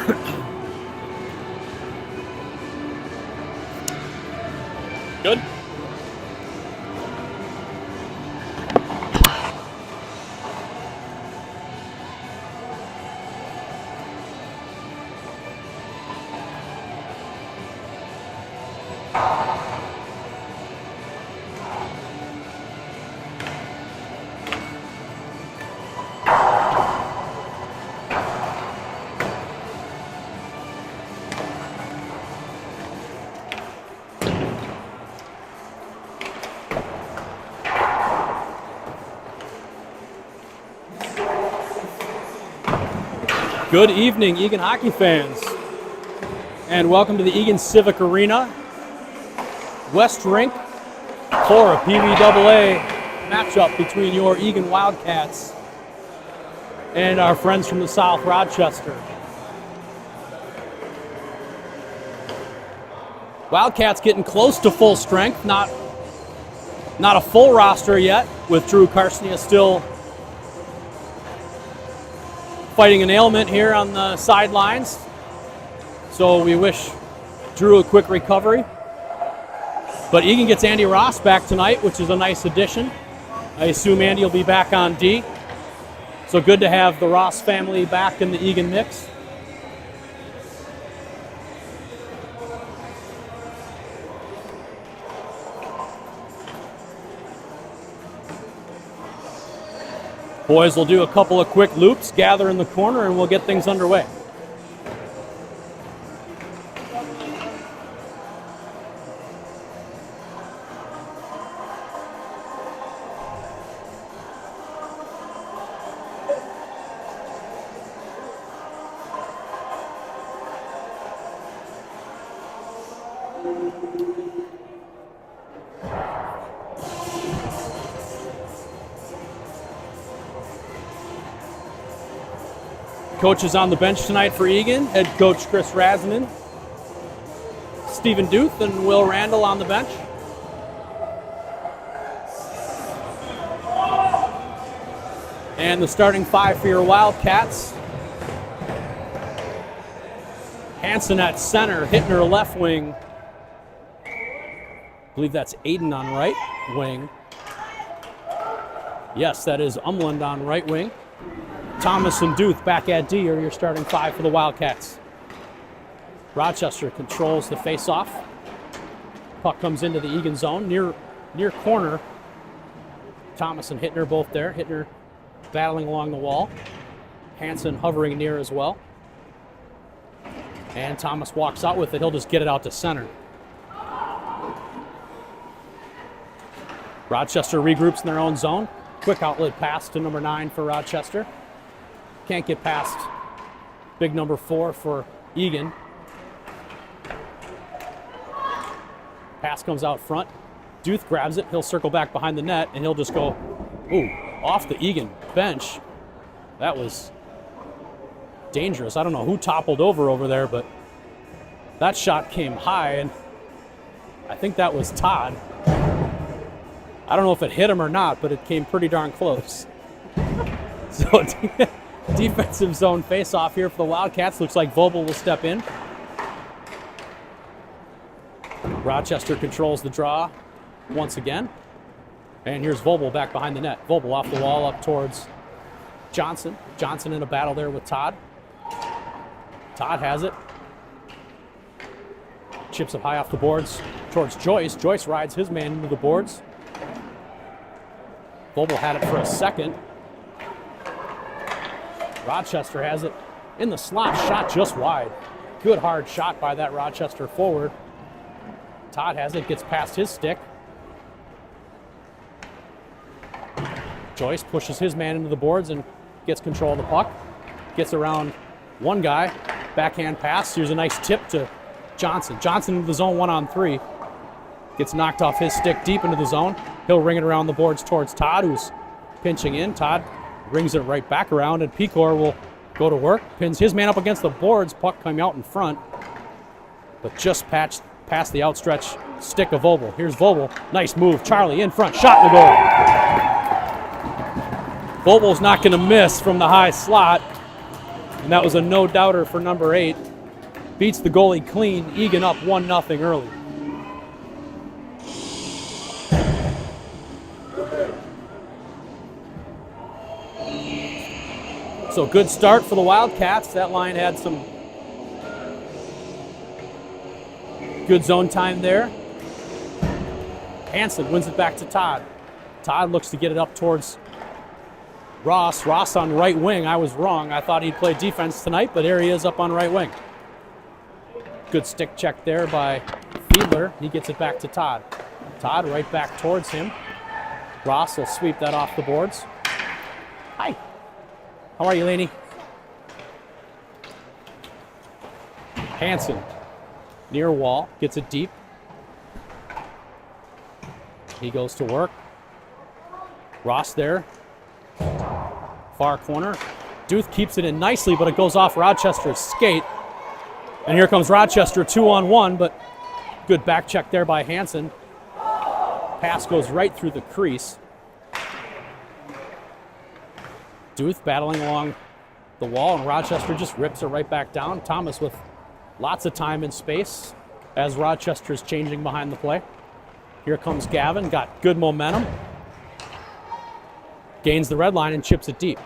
Good. Good evening, Eagan hockey fans, and welcome to the Eagan Civic Arena, West Rink, for a PWAA matchup between your Eagan Wildcats and our friends from the South, Rochester. Wildcats getting close to full strength, not a full roster yet, with Drew Carsonia still fighting an ailment here on the sidelines. So we wish Drew a quick recovery. But Eagan gets Andy Ross back tonight, which is a nice addition. I assume Andy will be back on D. So good to have the Ross family back in the Eagan mix. Boys will do a couple of quick loops, gather in the corner, and we'll get things underway. Coaches on the bench tonight for Eagan, head coach Chris Razanen, Stephen Duth, and Will Randall on the bench. And the starting five for your Wildcats. Hanson at center, Hittner left wing. I believe that's Aiden on right wing. Yes, that is Umland on right wing. Thomas and Duth back at D are your starting five for the Wildcats. Rochester controls the face-off. Puck comes into the Eagan zone, near corner. Thomas and Hittner both there. Hittner battling along the wall. Hanson hovering near as well. And Thomas walks out with it. He'll just get it out to center. Rochester regroups in their own zone. Quick outlet pass to number 9 for Rochester. Can't get past big number 4 for Eagan. Pass comes out front. Duth grabs it. He'll circle back behind the net, and he'll just go, off the Eagan bench. That was dangerous. I don't know who toppled over there, but that shot came high, and I think that was Todd. I don't know if it hit him or not, but it came pretty darn close. So defensive zone face-off here for the Wildcats. Looks like Vobel will step in. Rochester controls the draw once again. And here's Vobel back behind the net. Vobel off the wall up towards Johnson. Johnson in a battle there with Todd. Todd has it. Chips it high off the boards towards Joyce. Joyce rides his man into the boards. Vobel had it for a second. Rochester has it in the slot, shot just wide. Good hard shot by that Rochester forward. Todd has it, gets past his stick. Joyce pushes his man into the boards and gets control of the puck. Gets around one guy, backhand pass. Here's a nice tip to Johnson. Johnson into the zone 1-on-3. Gets knocked off his stick deep into the zone. He'll ring it around the boards towards Todd, who's pinching in. Todd rings it right back around, and Pecor will go to work. Pins his man up against the boards. Puck coming out in front, but just past the outstretched stick of Vobel. Here's Vobel. Nice move. Charlie in front. Shot in the goal. Vobel's not going to miss from the high slot. And that was a no-doubter for number 8. Beats the goalie clean. Eagan up 1-0 early. So good start for the Wildcats. That line had some good zone time there. Hansen wins it back to Todd. Todd looks to get it up towards Ross. Ross on right wing. I was wrong. I thought he'd play defense tonight, but there he is up on right wing. Good stick check there by Fiedler. He gets it back to Todd. Todd right back towards him. Ross will sweep that off the boards. Hi. How are you, Laney? Hansen, near wall, gets it deep. He goes to work. Ross there. Far corner. Duth keeps it in nicely, but it goes off Rochester's skate. And here comes Rochester 2-on-1, but good back check there by Hansen. Pass goes right through the crease. Duth battling along the wall, and Rochester just rips it right back down. Thomas with lots of time and space as Rochester's changing behind the play. Here comes Gavin, got good momentum. Gains the red line and chips it deep.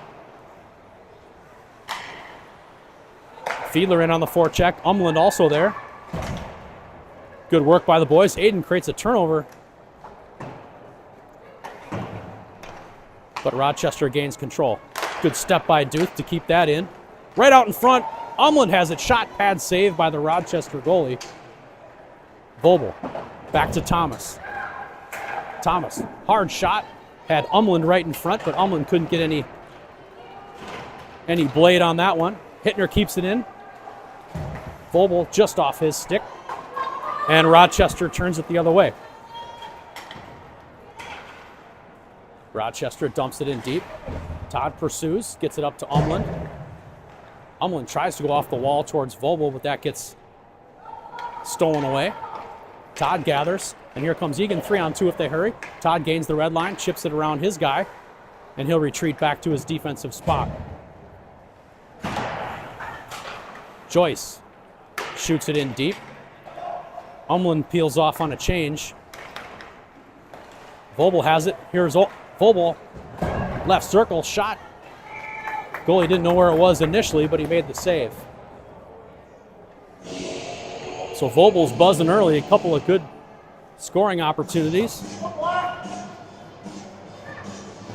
Fiedler in on the forecheck. Umland also there. Good work by the boys. Aiden creates a turnover. But Rochester gains control. Good step by Duth to keep that in. Right out in front, Umland has it. Shot pad saved by the Rochester goalie. Vobel back to Thomas. Thomas, hard shot. Had Umland right in front, but Umland couldn't get any blade on that one. Hittner keeps it in. Vobel just off his stick. And Rochester turns it the other way. Rochester dumps it in deep. Todd pursues, gets it up to Umland. Umland tries to go off the wall towards Vobel, but that gets stolen away. Todd gathers, and here comes Eagan, 3-on-2 if they hurry. Todd gains the red line, chips it around his guy, and he'll retreat back to his defensive spot. Joyce shoots it in deep. Umland peels off on a change. Vobel has it. Here's Vobel. Left circle shot. Goalie didn't know where it was initially, but he made the save. So Vobel's buzzing early. A couple of good scoring opportunities.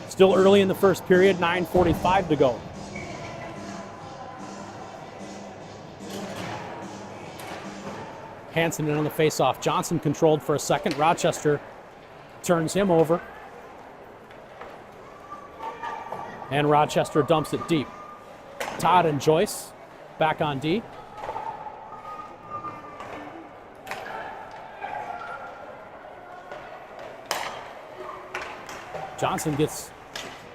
Still early in the first period, 9:45 to go. Hansen in on the faceoff. Johnson controlled for a second. Rochester turns him over. And Rochester dumps it deep. Todd and Joyce back on D. Johnson gets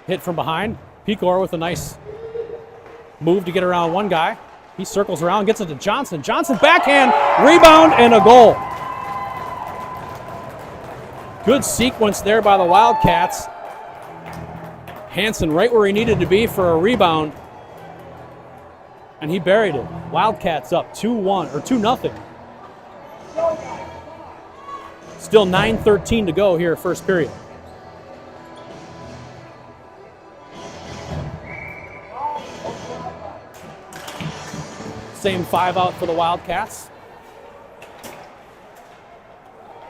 hit from behind. Pecor with a nice move to get around one guy. He circles around, gets it to Johnson. Johnson backhand, rebound, and a goal. Good sequence there by the Wildcats. Hansen right where he needed to be for a rebound. And he buried it. Wildcats up 2-1 or 2-0. Still 9:13 to go here, first period. Same 5 out for the Wildcats.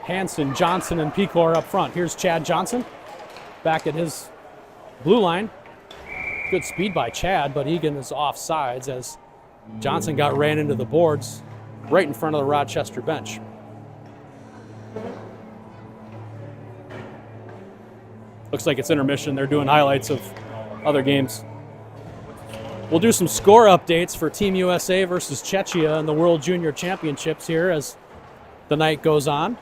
Hansen, Johnson, and Pecor up front. Here's Chad Johnson back at his blue line. Good speed by Chad, but Eagan is off sides as Johnson ran into the boards right in front of the Rochester bench. Looks like it's intermission. They're doing highlights of other games. We'll do some score updates for Team USA versus Czechia in the World Junior Championships here as the night goes on.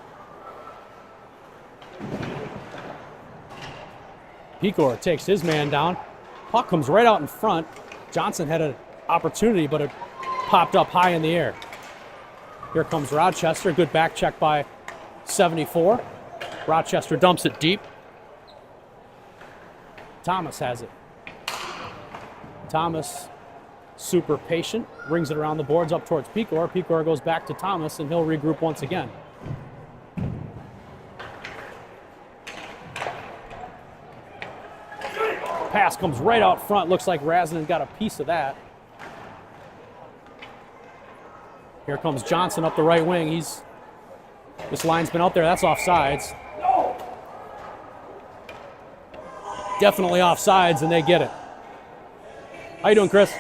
Pecor takes his man down. Puck comes right out in front. Johnson had an opportunity, but it popped up high in the air. Here comes Rochester. Good back check by 74. Rochester dumps it deep. Thomas has it. Thomas super patient, brings it around the boards up towards Pecor. Pecor goes back to Thomas, and he'll regroup once again. Pass comes right out front. Looks like Razanen got a piece of that. Here comes Johnson up the right wing. This line's been out there. That's offsides. Definitely offsides, and they get it. How you doing, Chris?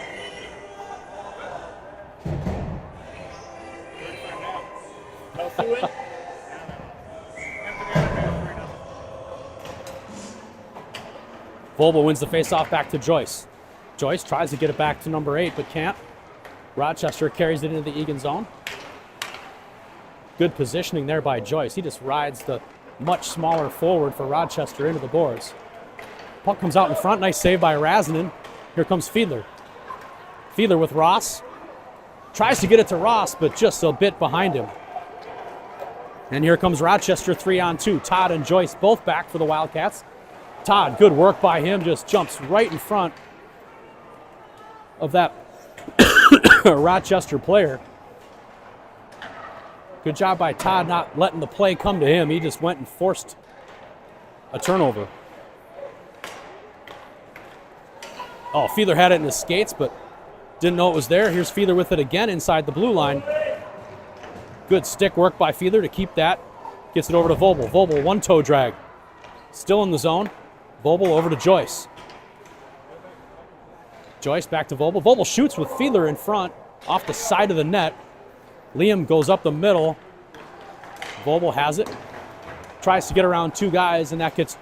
Volvo wins the faceoff back to Joyce. Joyce tries to get it back to number 8, but can't. Rochester carries it into the Eagan zone. Good positioning there by Joyce. He just rides the much smaller forward for Rochester into the boards. Puck comes out in front. Nice save by Razanen. Here comes Fiedler. Fiedler with Ross. Tries to get it to Ross, but just a bit behind him. And here comes Rochester 3-on-2. Todd and Joyce both back for the Wildcats. Todd, good work by him, just jumps right in front of that Rochester player. Good job by Todd not letting the play come to him. He just went and forced a turnover. Oh, Fiedler had it in his skates, but didn't know it was there. Here's Fiedler with it again inside the blue line. Good stick work by Fiedler to keep that. Gets it over to Vobel. Vobel, one toe drag. Still in the zone. Vobel over to Joyce. Joyce back to Vobel. Vobel shoots with Fiedler in front off the side of the net. Liam goes up the middle. Vobel has it. Tries to get around two guys, and that gets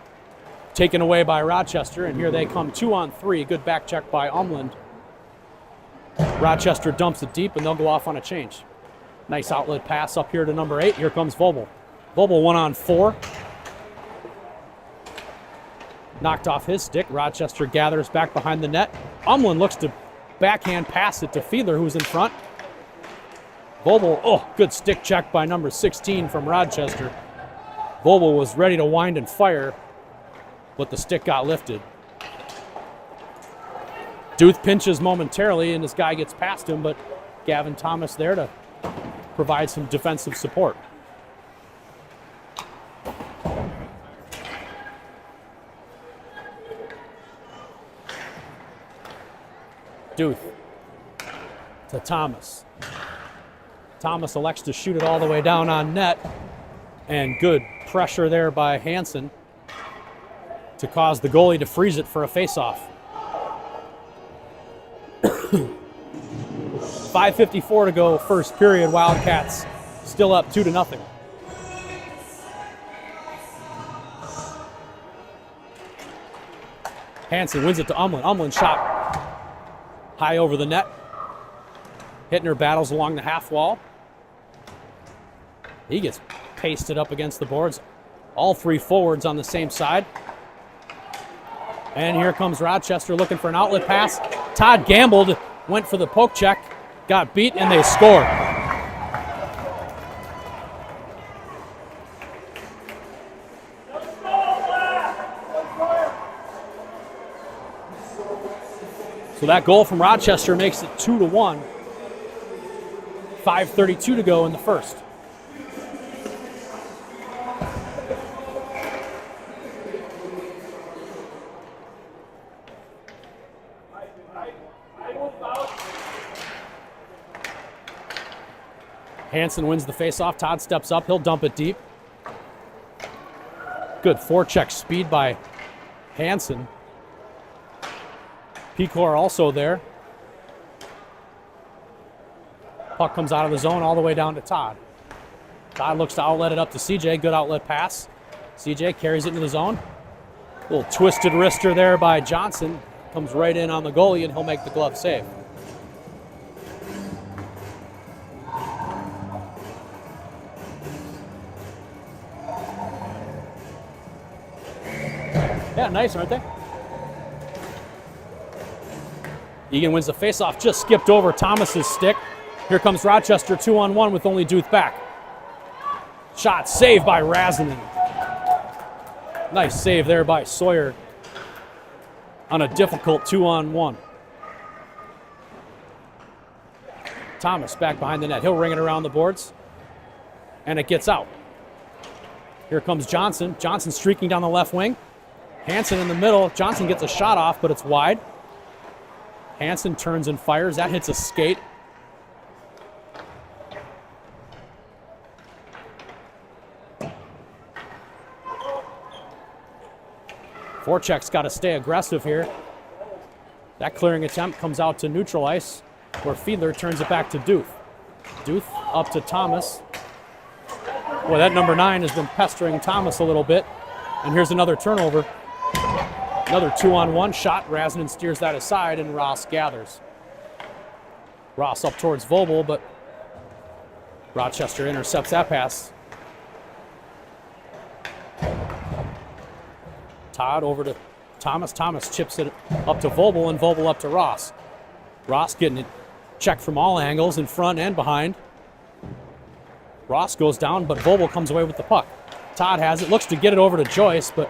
taken away by Rochester. And here they come 2-on-3. Good back check by Umland. Rochester dumps it deep, and they'll go off on a change. Nice outlet pass up here to number 8. Here comes Vobel. Vobel 1-on-4. Knocked off his stick. Rochester gathers back behind the net. Umland looks to backhand pass it to Fiedler, who's in front. Vobel, good stick check by number 16 from Rochester. Vobel was ready to wind and fire, but the stick got lifted. Duth pinches momentarily, and this guy gets past him, but Gavin Thomas there to provide some defensive support. Duth to Thomas. Thomas elects to shoot it all the way down on net, and good pressure there by Hansen to cause the goalie to freeze it for a faceoff. 5:54 to go, first period. Wildcats still up 2-0. Hansen wins it to Umland. Umland shot high over the net. Hittner battles along the half wall. He gets pasted up against the boards. All three forwards on the same side. And here comes Rochester looking for an outlet pass. Todd gambled, went for the poke check, got beat, and they scored. So that goal from Rochester makes it 2-1. 5:32 to go in the first. Hansen wins the faceoff. Todd steps up. He'll dump it deep. Good forecheck speed by Hansen. Pecor also there. Puck comes out of the zone all the way down to Todd. Todd looks to outlet it up to CJ. Good outlet pass. CJ carries it into the zone. Little twisted wrister there by Johnson. Comes right in on the goalie, and he'll make the glove save. Yeah, nice, aren't they? Eagan wins the faceoff, just skipped over Thomas's stick. Here comes Rochester 2-on-1 with only Duth back. Shot saved by Razanen. Nice save there by Sawyer on a difficult 2-on-1. Thomas back behind the net. He'll ring it around the boards, and it gets out. Here comes Johnson. Johnson streaking down the left wing. Hansen in the middle. Johnson gets a shot off, but it's wide. Hansen turns and fires. That hits a skate. Forecheck's got to stay aggressive here. That clearing attempt comes out to neutral ice, where Fiedler turns it back to Duth. Duth up to Thomas. Boy, that number 9 has been pestering Thomas a little bit. And here's another turnover. Another 2-on-1 shot. Razanen steers that aside, and Ross gathers. Ross up towards Vogel, but Rochester intercepts that pass. Todd over to Thomas. Thomas chips it up to Vogel, and Vogel up to Ross. Ross getting it checked from all angles, in front and behind. Ross goes down, but Vogel comes away with the puck. Todd has it, looks to get it over to Joyce, but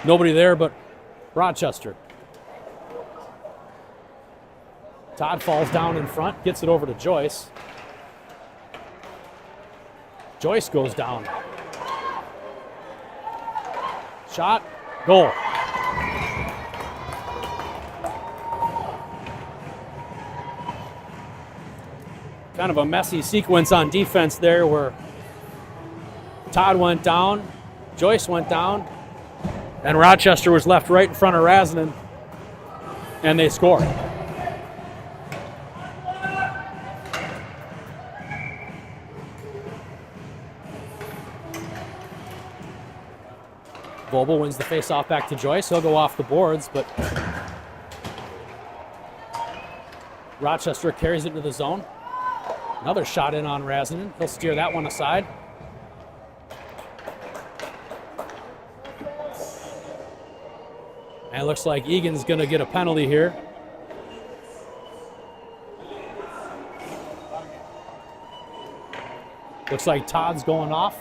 nobody there but Rochester. Todd falls down in front, gets it over to Joyce. Joyce goes down. Shot, goal. Kind of a messy sequence on defense there where Todd went down, Joyce went down, and Rochester was left right in front of Razanen, and they scored. Vogel wins the faceoff back to Joyce. He'll go off the boards, but Rochester carries it into the zone. Another shot in on Razanen. He'll steer that one aside. And it looks like Eagan's going to get a penalty here. Looks like Todd's going off.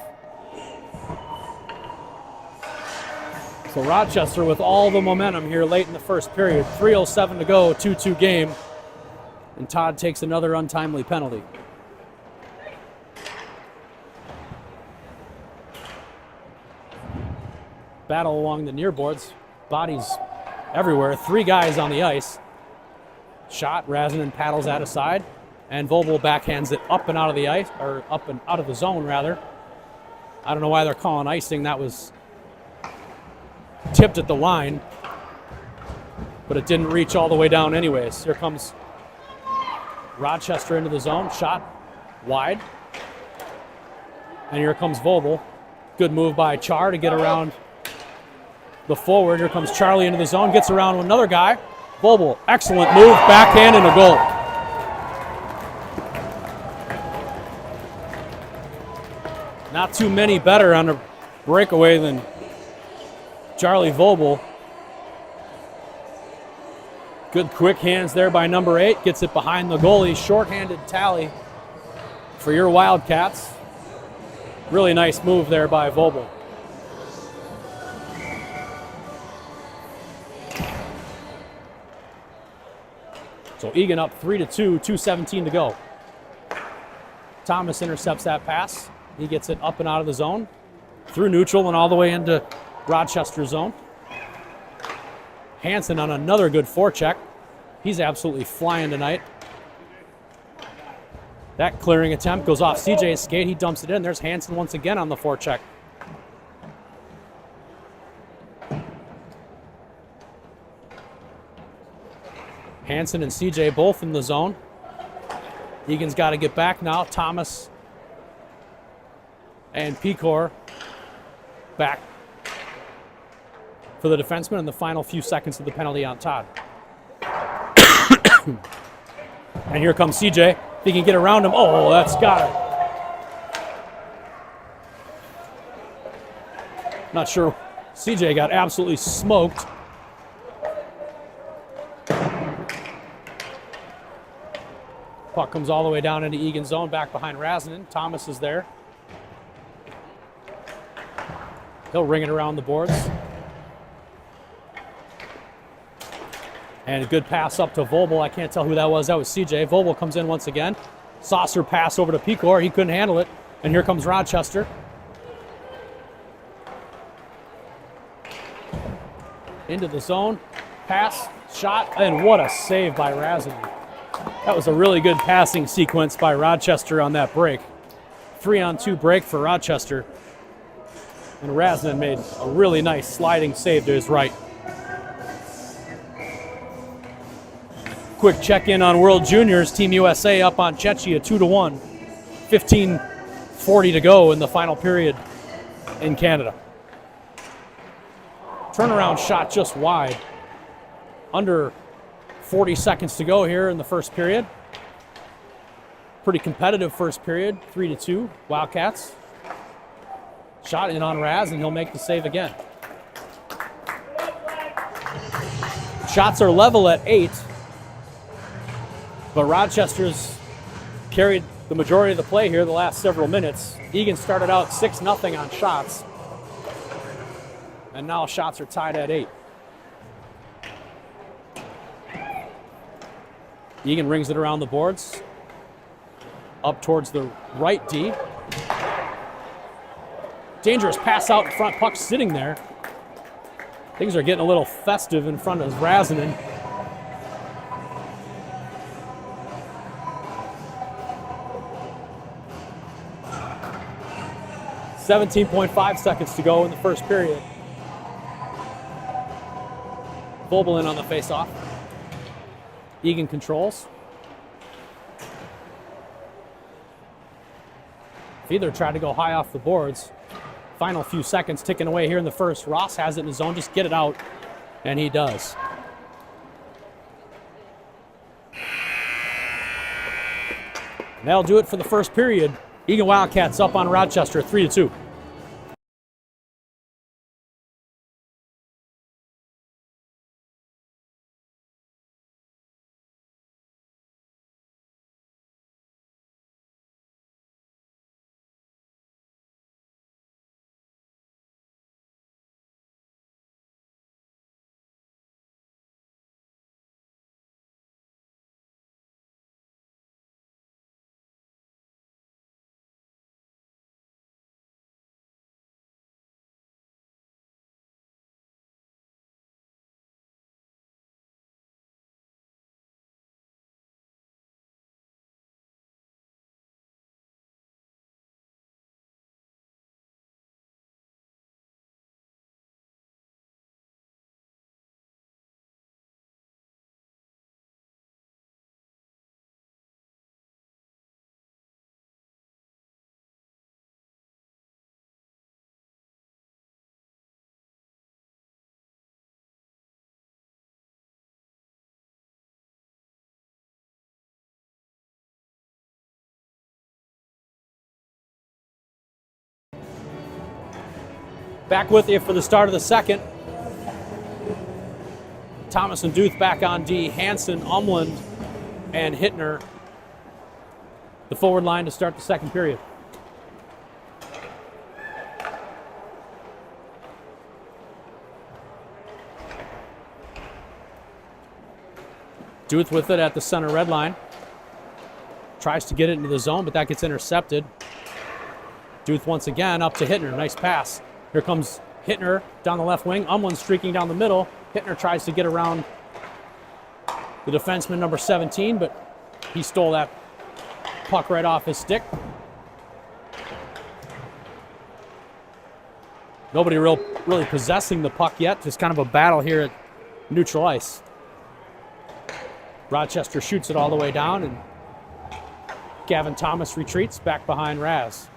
So Rochester with all the momentum here late in the first period. 3:07 to go, 2-2 game. And Todd takes another untimely penalty. Battle along the near boards. Bodies everywhere. 3 guys on the ice. Shot, Razanen paddles that aside. And Vogel backhands it up and out of the ice, or up and out of the zone rather. I don't know why they're calling icing. That was tipped at the line, but it didn't reach all the way down anyways. Here comes Rochester into the zone. Shot wide. And here comes Vogel. Good move by Char to get around the forward. Here comes Charlie into the zone. Gets around another guy. Vogel, excellent move. Backhand and a goal. Not too many better on a breakaway than Charlie Vogel. Good quick hands there by number 8. Gets it behind the goalie. Shorthanded tally for your Wildcats. Really nice move there by Vogel. So Eagan up 3-2, 2:17 to go. Thomas intercepts that pass. He gets it up and out of the zone, through neutral and all the way into Rochester zone. Hansen on another good forecheck. He's absolutely flying tonight. That clearing attempt goes off CJ's skate. He dumps it in. There's Hansen once again on the forecheck. Hansen and CJ both in the zone. Eagan's got to get back now. Thomas and Pecor back for the defenseman in the final few seconds of the penalty on Todd. And here comes CJ. If he can get around him. Oh, that's got it. Not sure. CJ got absolutely smoked. Puck comes all the way down into Eagan's zone, back behind Razanen. Thomas is there. He'll ring it around the boards. And a good pass up to Vobel. I can't tell who that was. That was CJ. Vobel comes in once again. Saucer pass over to Pecor. He couldn't handle it. And here comes Rochester. Into the zone. Pass, shot, and what a save by Razin. That was a really good passing sequence by Rochester on that break. 3-on-2 break for Rochester. And Razin made a really nice sliding save to his right. Quick check-in on World Juniors. Team USA up on Czechia 2-1. 15:40 to go in the final period in Canada. Turnaround shot just wide. Under 40 seconds to go here in the first period. Pretty competitive first period, 3-2, Wildcats. Shot in on Raz, and he'll make the save again. Shots are level at 8, but Rochester's carried the majority of the play here the last several minutes. Eagan started out 6-0 on shots, and now shots are tied at 8. Eagan rings it around the boards, up towards the right D. Dangerous pass out in front, puck sitting there. Things are getting a little festive in front of Razinen. .5 seconds to go in the first period. Vobel in on the face-off. Eagan controls. Either tried to go high off the boards. Final few seconds ticking away here in the first. Ross has it in his zone, just get it out, and he does. And that'll do it for the first period. Eagan Wildcats up on Rochester 3-2. Back with you for the start of the second. Thomas and Duth back on D. Hansen, Umland, and Hittner. The forward line to start the second period. Duth with it at the center red line. Tries to get it into the zone, but that gets intercepted. Duth once again up to Hittner. Nice pass. Here comes Hittner down the left wing. Umland streaking down the middle. Hittner tries to get around the defenseman number 17, but he stole that puck right off his stick. Nobody really possessing the puck yet. Just kind of a battle here at neutral ice. Rochester shoots it all the way down, and Gavin Thomas retreats back behind Raz.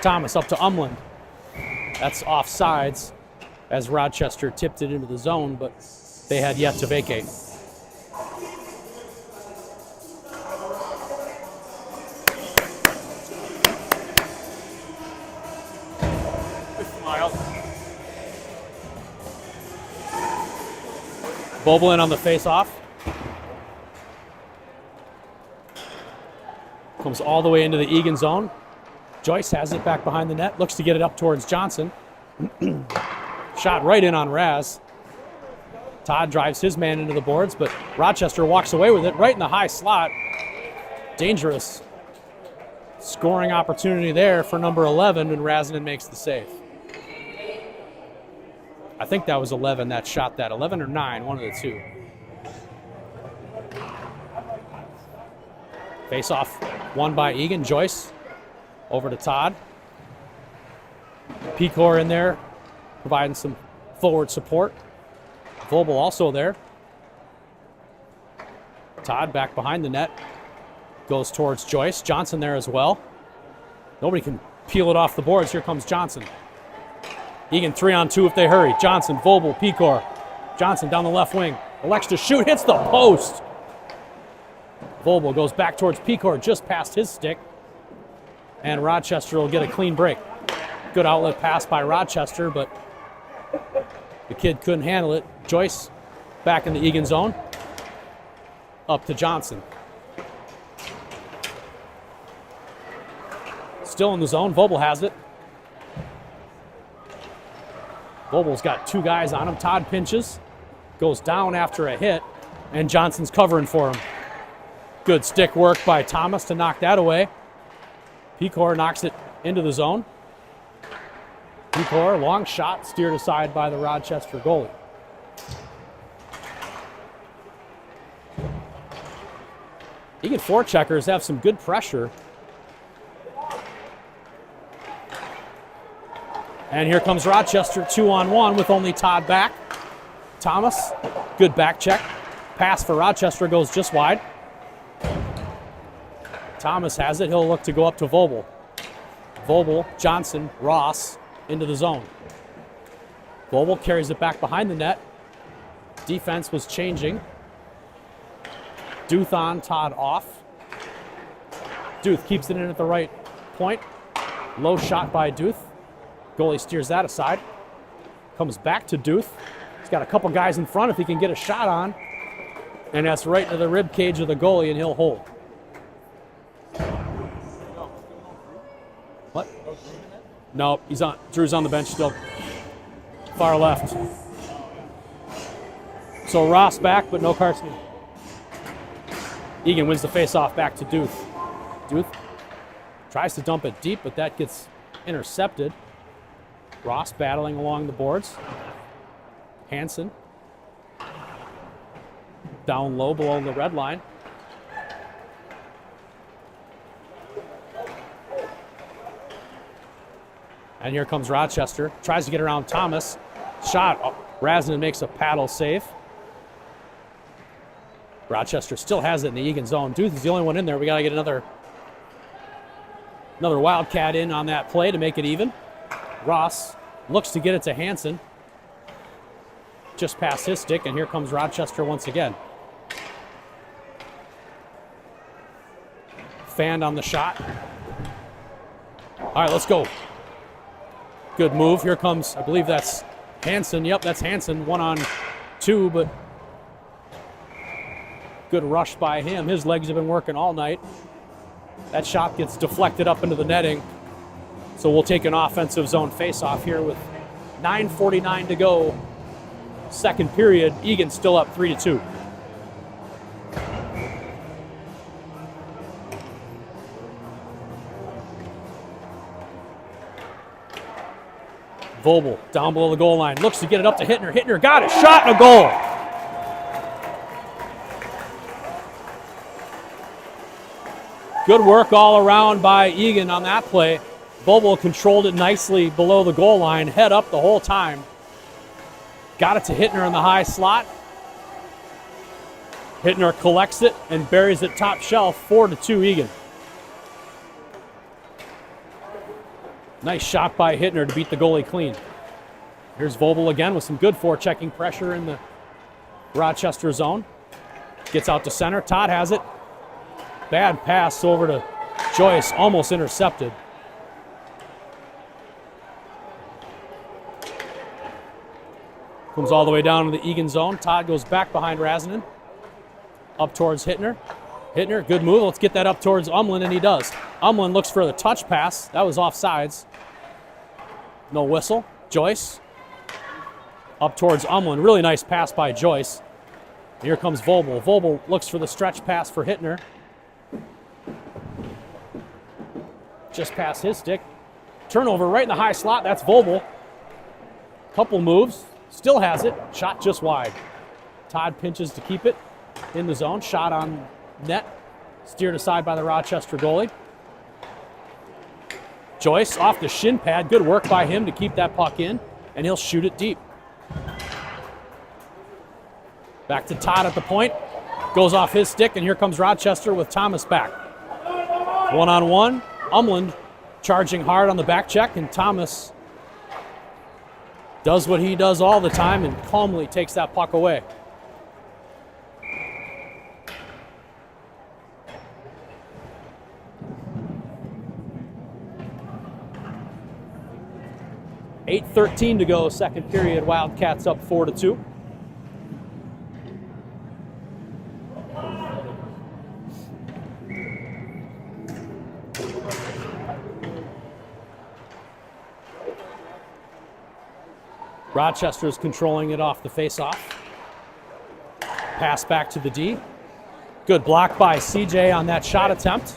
Thomas up to Umland. That's offsides as Rochester tipped it into the zone, but they had yet to vacate. Vobel in on the face-off. Comes all the way into the Eagan zone. Joyce has it back behind the net, looks to get it up towards Johnson. Shot right in on Raz. Todd drives his man into the boards, but Rochester walks away with it right in the high slot. Dangerous scoring opportunity there for number 11, and Razanen makes the save. I think that was 11 that shot that. 11 or 9, one of the two. Face off won by Eagan. Joyce over to Todd. Pecor in there providing some forward support. Vobel also there. Todd back behind the net. Goes towards Joyce. Johnson there as well. Nobody can peel it off the boards. Here comes Johnson. Eagan 3-on-2 if they hurry. Johnson, Vobel, Pecor. Johnson down the left wing. Elects to shoot. Hits the post. Vobel goes back towards Pecor just past his stick. And Rochester will get a clean break. Good outlet pass by Rochester, but the kid couldn't handle it. Joyce back in the Eagan zone. Up to Johnson. Still in the zone. Vobel has it. Vobel's got two guys on him. Todd pinches. Goes down after a hit. And Johnson's covering for him. Good stick work by Thomas to knock that away. Pecor knocks it into the zone. Pecor, long shot, steered aside by the Rochester goalie. Eagan forecheckers have some good pressure. And here comes Rochester 2-on-1 with only Todd back. Thomas, good back check. Pass for Rochester goes just wide. Thomas has it. He'll look to go up to Vobel. Vobel, Johnson, Ross into the zone. Vobel carries it back behind the net. Defense was changing. Duth on, Todd off. Duth keeps it in at the right point. Low shot by Duth. Goalie steers that aside. Comes back to Duth. He's got a couple guys in front if he can get a shot on. And that's right into the rib cage of the goalie, and he'll hold. What? No, he's on. Drew's on the bench still. Far left. So Ross back, but no Carson. Eagan wins the face-off back to Duth. Duth tries to dump it deep, but that gets intercepted. Ross battling along the boards. Hansen down low below the red line. And here comes Rochester. Tries to get around Thomas. Shot. Oh, Razanen makes a paddle save. Rochester still has it in the Eagan zone. Duth is the only one in there. We got to get another Wildcat in on that play to make it even. Ross looks to get it to Hansen. Just past his stick, and here comes Rochester once again. Fanned on the shot. All right, let's go. Good move. Here comes, I believe that's Hansen. Yep, that's Hansen. 1-on-2, but good rush by him. His legs have been working all night. That shot gets deflected up into the netting. So we'll take an offensive zone face-off here with 9:49 to go. Second period. Eagan still up 3-2. Vobel down below the goal line. Looks to get it up to Hittner. Hittner got it. Shot and a goal. Good work all around by Eagan on that play. Vobel controlled it nicely below the goal line. Head up the whole time. Got it to Hittner in the high slot. Hittner collects it and buries it top shelf. 4-2 Eagan. Nice shot by Hittner to beat the goalie clean. Here's Vobel again with some good forechecking pressure in the Rochester zone. Gets out to center. Todd has it. Bad pass over to Joyce. Almost intercepted. Comes all the way down to the Eagan zone. Todd goes back behind Razanen. Up towards Hittner. Hittner, good move. Let's get that up towards Umlin, and he does. Umlin looks for the touch pass. That was offsides. No whistle. Joyce Up towards Umlin. Really nice pass by Joyce. Here comes Vobel. Vobel looks for the stretch pass for Hittner. Just past his stick. Turnover right in the high slot. That's Vobel. Couple moves. Still has it. Shot just wide. Todd pinches to keep it in the zone. Shot on net. Steered aside by the Rochester goalie. Joyce off the shin pad. Good work by him to keep that puck in. And he'll shoot it deep. Back to Todd at the point. Goes off his stick, and here comes Rochester with Thomas back. One-on-one. Umland charging hard on the back check, and Thomas does what he does all the time and calmly takes that puck away. .8:13 to go, second period. Wildcats up 4-2. Rochester's controlling it off the faceoff. Pass back to the D. Good block by CJ on that shot attempt.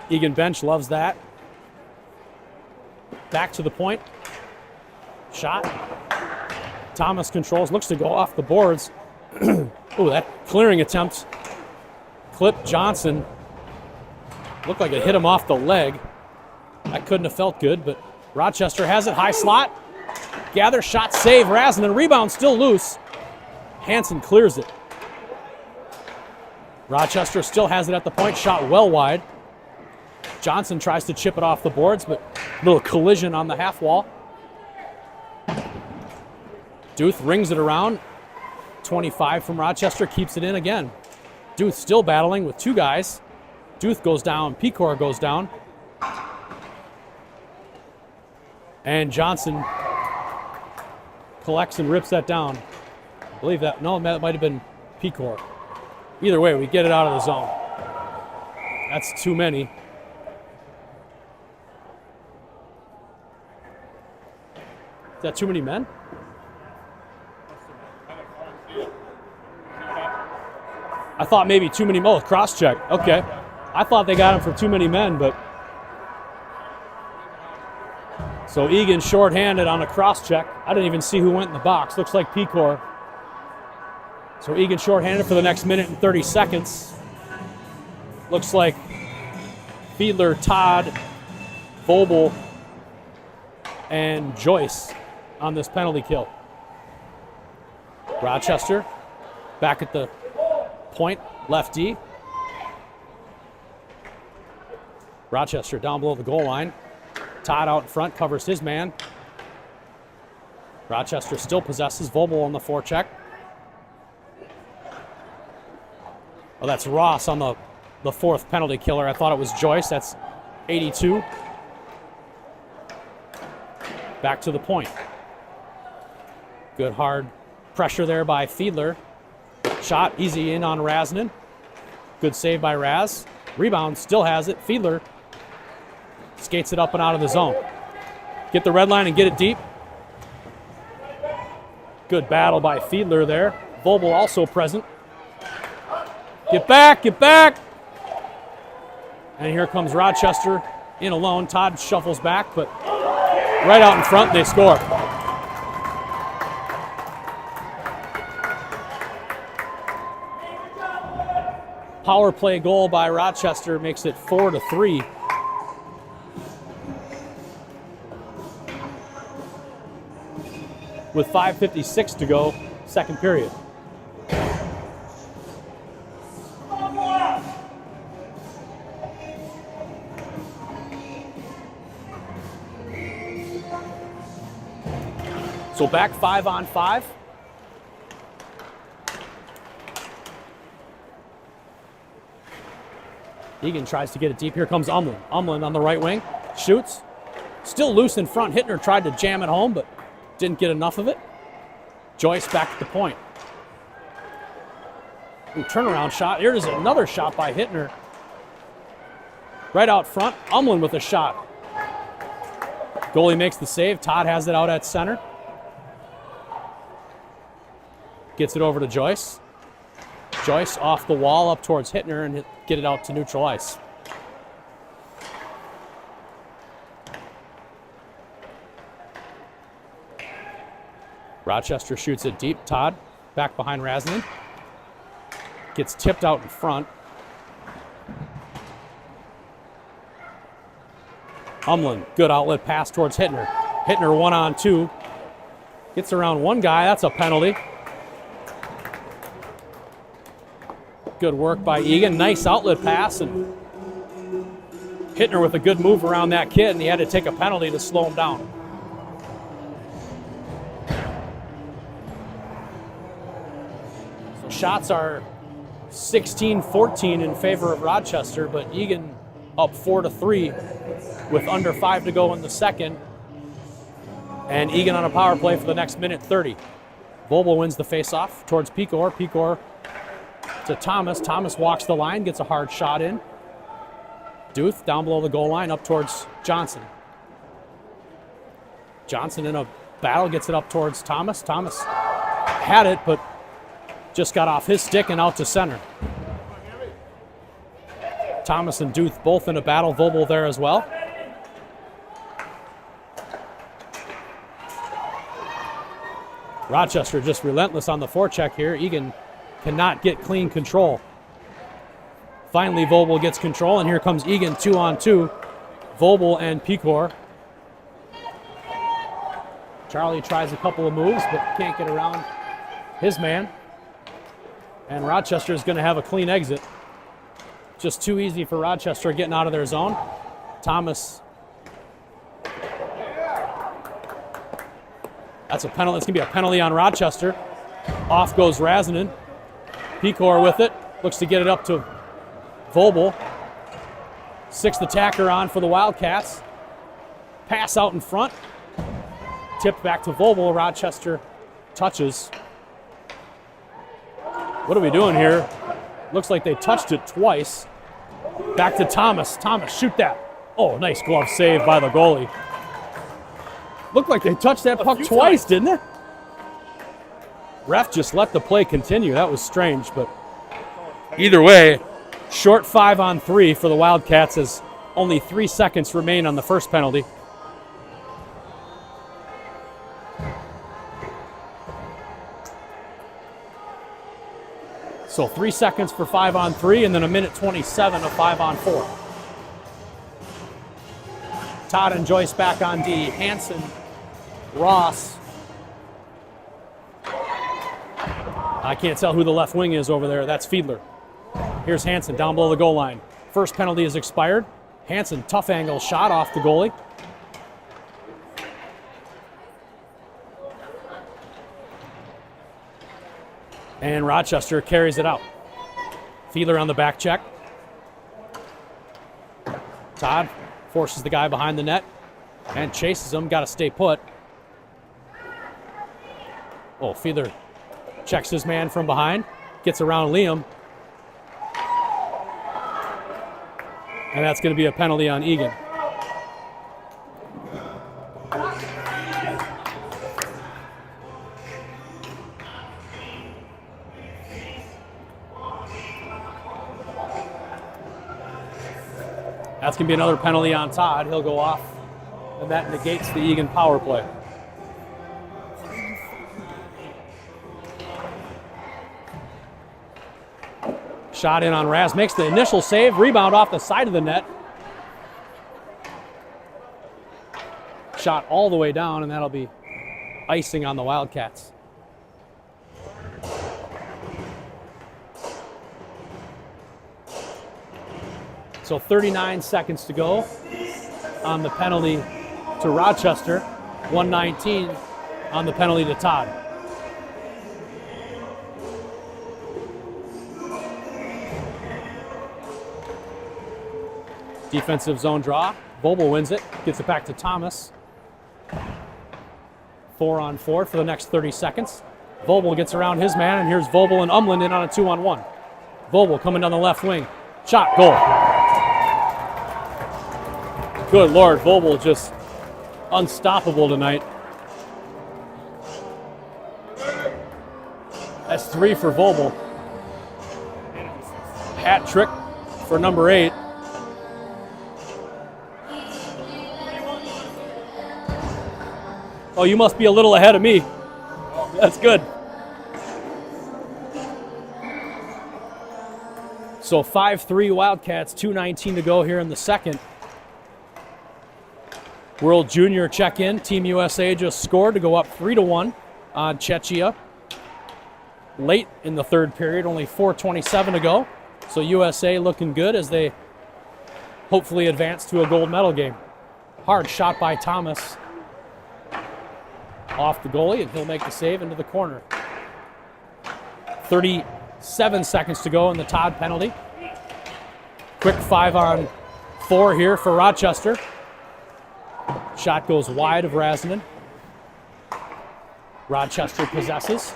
Eagan bench loves that. Back to the point. Shot. Thomas controls, looks to go off the boards. Oh, that clearing attempt clipped Johnson. Looked like it hit him off the leg. That couldn't have felt good, but Rochester has it. High slot. Gather, shot, save. Razanen, rebound still loose. Hansen clears it. Rochester still has it at the point. Shot well wide. Johnson tries to chip it off the boards, but a little collision on the half wall. Duth rings it around. 25 from Rochester keeps it in again. Duth still battling with two guys. Duth goes down. Pecor goes down. And Johnson collects and rips that down. I believe that, no, that might have been Pecor. Either way, we get it out of the zone. That's too many. Is that too many men? I thought maybe too many, oh, cross check, okay. I thought they got him for too many men, but. So Eagan shorthanded on a cross check. I didn't even see who went in the box. Looks like Pecor. So Eagan shorthanded for the next minute and 30 seconds. Looks like Fiedler, Todd, Vobel, and Joyce on this penalty kill. Rochester back at the point, left D. Rochester down below the goal line. Todd out in front, covers his man. Rochester still possesses. Vobel on the forecheck. Oh, that's Ross on the fourth penalty killer. I thought it was Joyce. That's 82. Back to the point. Good hard pressure there by Fiedler. Shot easy in on Razanen. Good save by Raz. Rebound, still has it. Fiedler skates it up and out of the zone. Get the red line and get it deep. Good battle by Fiedler there. Vobel also present. Get back, get back! And here comes Rochester in alone. Todd shuffles back, but right out in front, they score. Power play goal by Rochester makes it 4-3. With 5:56 to go, second period. So back 5-on-5. Eagan tries to get it deep. Here comes Umlin. Umlin on the right wing. Shoots. Still loose in front. Hittner tried to jam it home, but didn't get enough of it. Joyce back at the point. Ooh, turnaround shot. Here is another shot by Hittner. Right out front. Umlin with a shot. Goalie makes the save. Todd has it out at center. Gets it over to Joyce. Joyce off the wall up towards Hittner and get it out to neutral ice. Rochester shoots it deep. Todd back behind Razanen. Gets tipped out in front. Umlin, good outlet pass towards Hittner. Hittner 1-on-2. Gets around one guy, that's a penalty. Good work by Eagan, nice outlet pass, and Hittner with a good move around that kid, and he had to take a penalty to slow him down. So shots are 16-14 in favor of Rochester, but Eagan up 4-3 with under 5 to go in the second. And Eagan on a power play for the next minute 30. Vobel wins the faceoff towards Pecor. Pecor to Thomas. Thomas walks the line, gets a hard shot in. Duth down below the goal line up towards Johnson. Johnson in a battle gets it up towards Thomas. Thomas had it, but just got off his stick and out to center. Thomas and Duth both in a battle. Vobel there as well. Rochester just relentless on the forecheck here. Eagan cannot get clean control. Finally, Vobel gets control, and here comes Eagan 2-on-2. Vobel and Pecor. Charlie tries a couple of moves, but can't get around his man. And Rochester is going to have a clean exit. Just too easy for Rochester getting out of their zone. Thomas. That's a penalty. It's going to be a penalty on Rochester. Off goes Razanen. Pecor with it. Looks to get it up to Vobel. Sixth attacker on for the Wildcats. Pass out in front. Tipped back to Vobel. Rochester touches. What are we doing here? Looks like they touched it twice. Back to Thomas. Thomas, shoot that. Oh, nice glove save by the goalie. Looked like they touched that puck twice, didn't it? Ref just let the play continue. That was strange, but either way, short 5-on-3 for the Wildcats as only 3 seconds remain on the first penalty. So 3 seconds for 5-on-3 and then a minute 27 of 5-on-4. Todd and Joyce back on D. Hansen, Ross. I can't tell who the left wing is over there. That's Fiedler. Here's Hansen down below the goal line. First penalty is expired. Hansen, tough angle shot off the goalie. And Rochester carries it out. Fiedler on the back check. Todd forces the guy behind the net and chases him. Got to stay put. Oh, Fiedler checks his man from behind. Gets around Liam. And that's going to be a penalty on Eagan. That's going to be another penalty on Todd. He'll go off, and that negates the Eagan power play. Shot in on Raz, makes the initial save, rebound off the side of the net. Shot all the way down, and that'll be icing on the Wildcats. So 39 seconds to go on the penalty to Rochester, 119 on the penalty to Todd. Defensive zone draw. Vobel wins it, gets it back to Thomas. 4-on-4 for the next 30 seconds. Vobel gets around his man, and here's Vobel and Umland in on a 2-on-1. Vobel coming down the left wing. Shot, goal. Good Lord, Vobel just unstoppable tonight. That's 3 for Vobel. Hat trick for number 8. Oh, you must be a little ahead of me. That's good. So 5-3 Wildcats, 2:19 to go here in the second. World Junior check-in. Team USA just scored to go up 3-1 on Czechia. Late in the third period, only 4:27 to go. So USA looking good as they hopefully advance to a gold medal game. Hard shot by Thomas off the goalie, and he'll make the save into the corner. 37 seconds to go in the Todd penalty. Quick 5-on-4 here for Rochester. Shot goes wide of Razanen. Rochester possesses.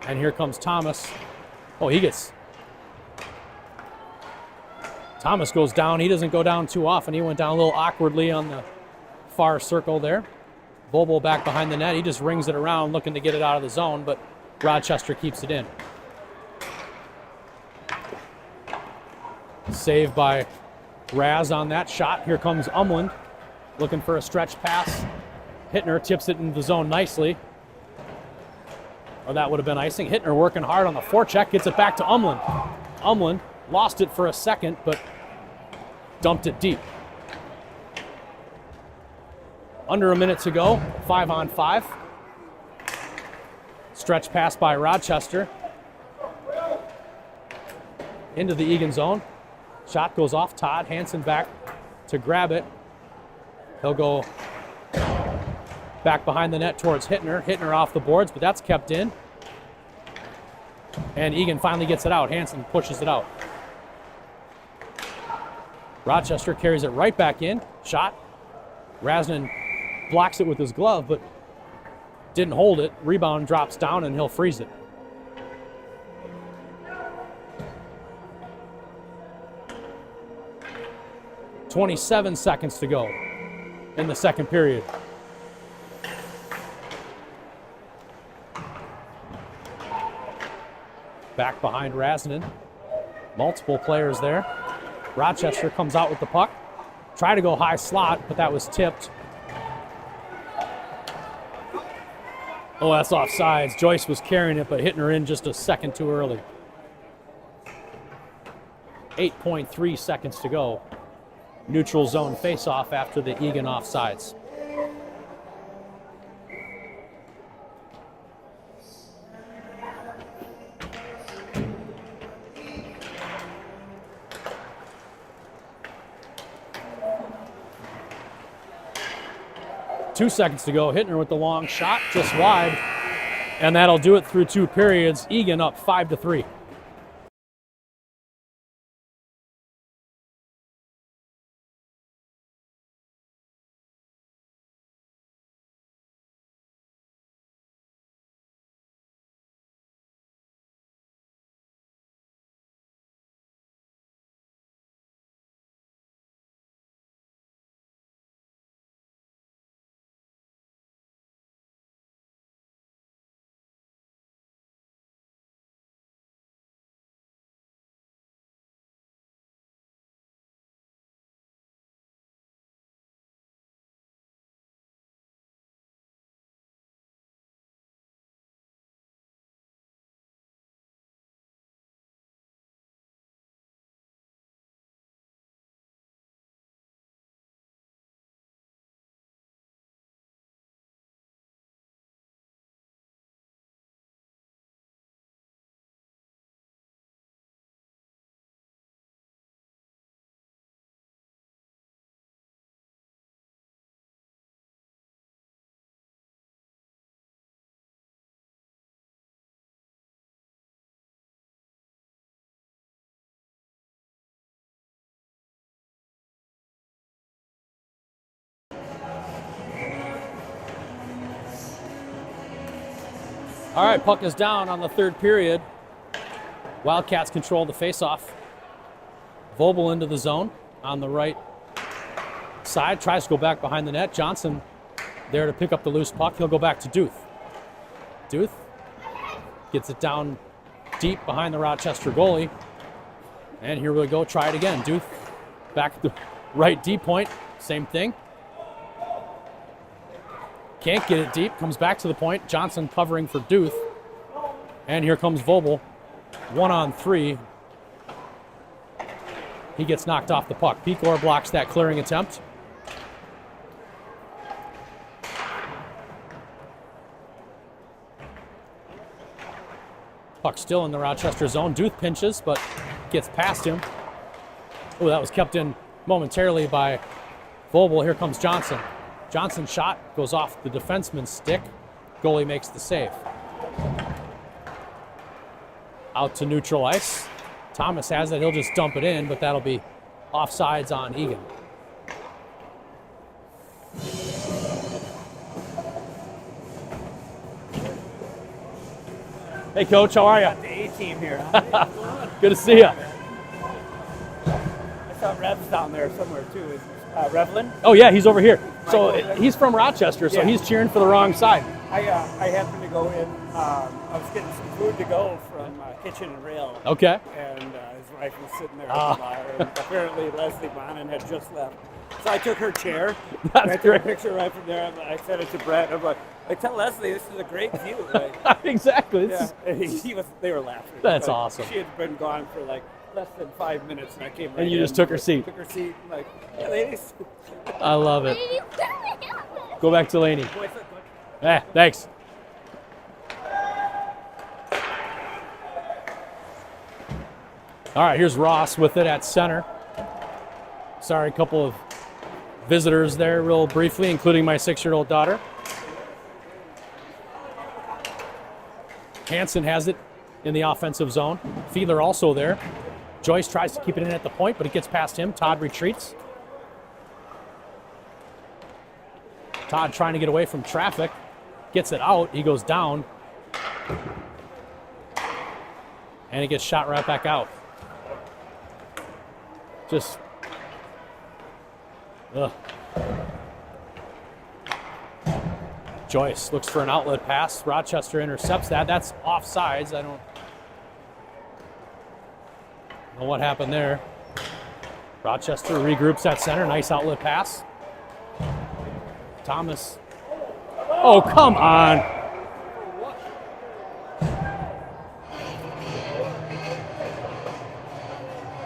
And here comes Thomas. Oh, Thomas goes down. He doesn't go down too often. He went down a little awkwardly on the far circle there. Vobel back behind the net. He just rings it around looking to get it out of the zone, but Rochester keeps it in. Save by Raz on that shot. Here comes Umland looking for a stretch pass. Hittner tips it into the zone nicely. Oh, that would have been icing. Hittner working hard on the forecheck, gets it back to Umland. Umland lost it for a second, but dumped it deep. Under a minute to go, 5-on-5. Stretch pass by Rochester. Into the Eagan zone. Shot goes off Todd. Hansen back to grab it. He'll go back behind the net towards Hittner. Hittner off the boards, but that's kept in. And Eagan finally gets it out. Hansen pushes it out. Rochester carries it right back in. Shot. Razanen blocks it with his glove, but didn't hold it. Rebound drops down, and he'll freeze it. .27 seconds to go in the second period. Back behind Razanen. Multiple players there. Rochester comes out with the puck. Try to go high slot, but that was tipped. Oh, that's offsides. Joyce was carrying it, but hitting her in just a second too early. 8.3 seconds to go. Neutral zone face-off after the Eagan offsides. Two seconds to go. Hittner with the long shot, just wide. And that'll do it through 2 periods. Eagan up 5-3. All right, puck is down on the third period. Wildcats control the faceoff. Vobel into the zone on the right side. Tries to go back behind the net. Johnson there to pick up the loose puck. He'll go back to Duth. Duth gets it down deep behind the Rochester goalie. And here we go, try it again. Duth back at the right D point, same thing. Can't get it deep, comes back to the point. Johnson covering for Duth. And here comes Vobel, 1-on-3. He gets knocked off the puck. Pecor blocks that clearing attempt. Puck still in the Rochester zone. Duth pinches, but gets past him. Oh, that was kept in momentarily by Vobel. Here comes Johnson. Johnson's shot goes off the defenseman's stick. Goalie makes the save. Out to neutral ice. Thomas has it. He'll just dump it in, but that'll be offsides on Eagan. Hey, Coach, how are you? Got the A-team here. Good to see you. I saw Rev's down there somewhere, too. Is Revlin? Oh, yeah, he's over here. So he's from Rochester, so Yeah. he's cheering for the wrong side. I happened to go in. I was getting some food to go from Kitchen and Rail. Okay. And his wife was sitting there at the bar. And apparently Leslie Bonin had just left. So I took her chair. That's I took great. a picture right from there. I sent it to Brett. I'm like, tell Leslie this is a great view. Like, Exactly. yeah. And they were laughing. That's Like, awesome. She had been gone for like less than 5 minutes, and I came right And you in, just took her seat. Took her seat. Like, yeah, ladies. I love it. Go back to Laney. Boys, look. Thanks. All right, here's Ross with it at center. Sorry, a couple of visitors there real briefly, including my 6-year-old daughter. Hansen has it in the offensive zone. Fiedler also there. Joyce tries to keep it in at the point, but it gets past him. Todd retreats. Todd trying to get away from traffic. Gets it out. He goes down. And it gets shot right back out. Just, ugh. Joyce looks for an outlet pass. Rochester intercepts that. That's offsides. I don't know what happened there. Rochester regroups at center. Nice outlet pass. Thomas. Oh, come on.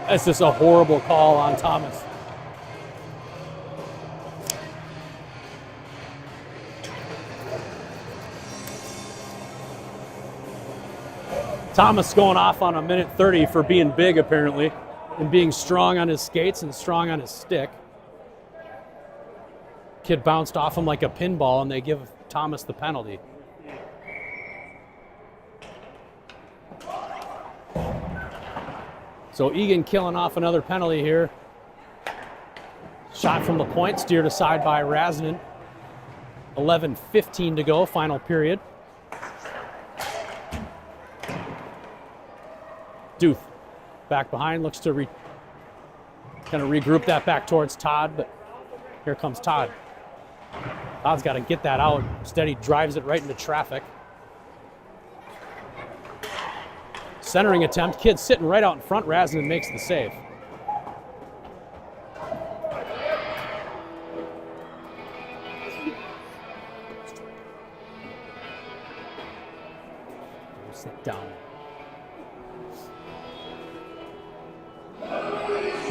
That's just a horrible call on Thomas. Thomas going off on a minute 30 for being big, apparently, and being strong on his skates and strong on his stick. Kid bounced off him like a pinball, and they give Thomas the penalty. So Eagan killing off another penalty here. Shot from the point, steered aside by Razanen. 11:15 to go, final period. Duth back behind, looks to kind of regroup that back towards Todd, but here comes Todd. Todd's got to get that out. Instead, he drives it right into traffic. Centering attempt. Kid sitting right out in front. Razanen makes the save. Sit down.